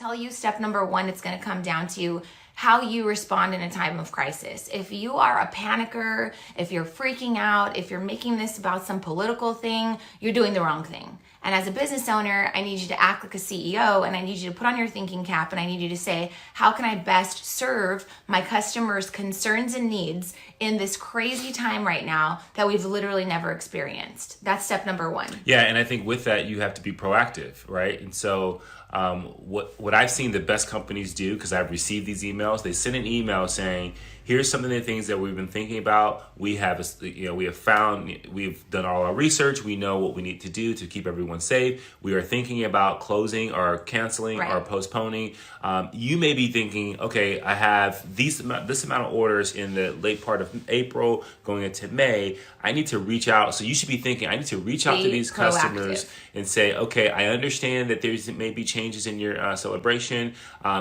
tell you step number one, it's going to come down to how you respond in a time of crisis. If you are a panicker, if you're freaking out, if you're making this about some political thing, you're doing the wrong thing. And as a business owner, I need you to act like a CEO, and I need you to put on your thinking cap, and I need you to say, how can I best serve my customers' concerns and needs in this crazy time right now that we've literally never experienced? That's step number one. Yeah, and I think with that, you have to be proactive, right? And so what I've seen the best companies do, because I've received these emails, they send an email saying, here's some of the things that we've been thinking about. We've done all our research. We know what we need to do to keep everyone safe. We are thinking about closing or canceling or postponing. You may be thinking, okay, I have this amount of orders in the late part of April going into May. I need to reach out. So you should be thinking, I need to reach out to these customers and say, okay, I understand that there's maybe changes in your celebration.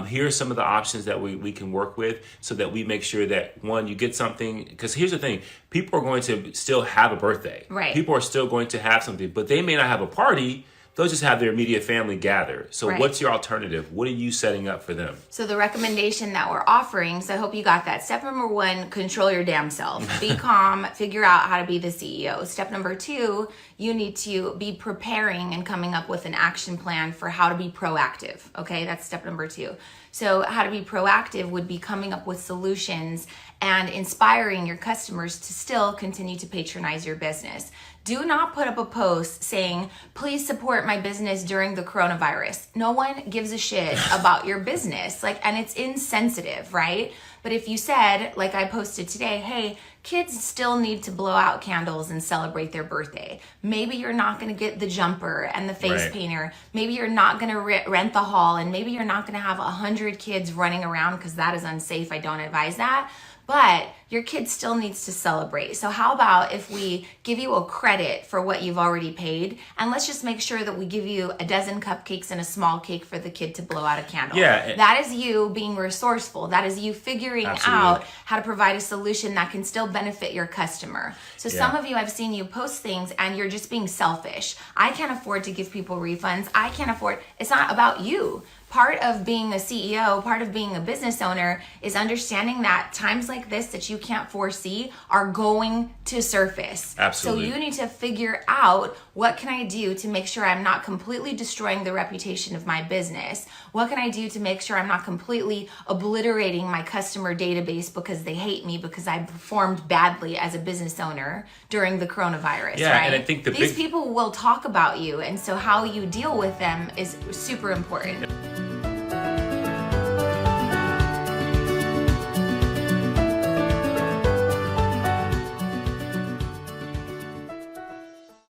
Here are some of the options that we can work with so that we make sure that, one, you get something. Because here's the thing, people are going to still have a birthday. Right. People are still going to have something, but they may not have a party. They'll just have their immediate family gather. So what's your alternative? What are you setting up for them? So the recommendation that we're offering, so I hope you got that. Step number one, control your damn self. Be calm, figure out how to be the CEO. Step number two, you need to be preparing and coming up with an action plan for how to be proactive. Okay, that's step number two. So how to be proactive would be coming up with solutions and inspiring your customers to still continue to patronize your business. Do not put up a post saying, please support my business during the coronavirus. No one gives a shit about your business. And it's insensitive, right? But if you said, like I posted today, hey, kids still need to blow out candles and celebrate their birthday. Maybe you're not going to get the jumper and the face painter. Maybe you're not going to rent the hall, and maybe you're not going to have 100 kids running around because that is unsafe. I don't advise that. But your kid still needs to celebrate. So how about if we give you a credit for what you've already paid, and let's just make sure that we give you a dozen cupcakes and a small cake for the kid to blow out a candle. Yeah. That is you being resourceful. That is you figuring out how to provide a solution that can still benefit your customer. So some of you, I've seen you post things and you're just being selfish. I can't afford to give people refunds. I can't afford, it's not about you. Part of being a CEO, part of being a business owner is understanding that times like this that you can't foresee are going to surface. Absolutely. So you need to figure out, what can I do to make sure I'm not completely destroying the reputation of my business? What can I do to make sure I'm not completely obliterating my customer database because they hate me because I performed badly as a business owner during the coronavirus, yeah, right? And I think these people will talk about you, and so how you deal with them is super important.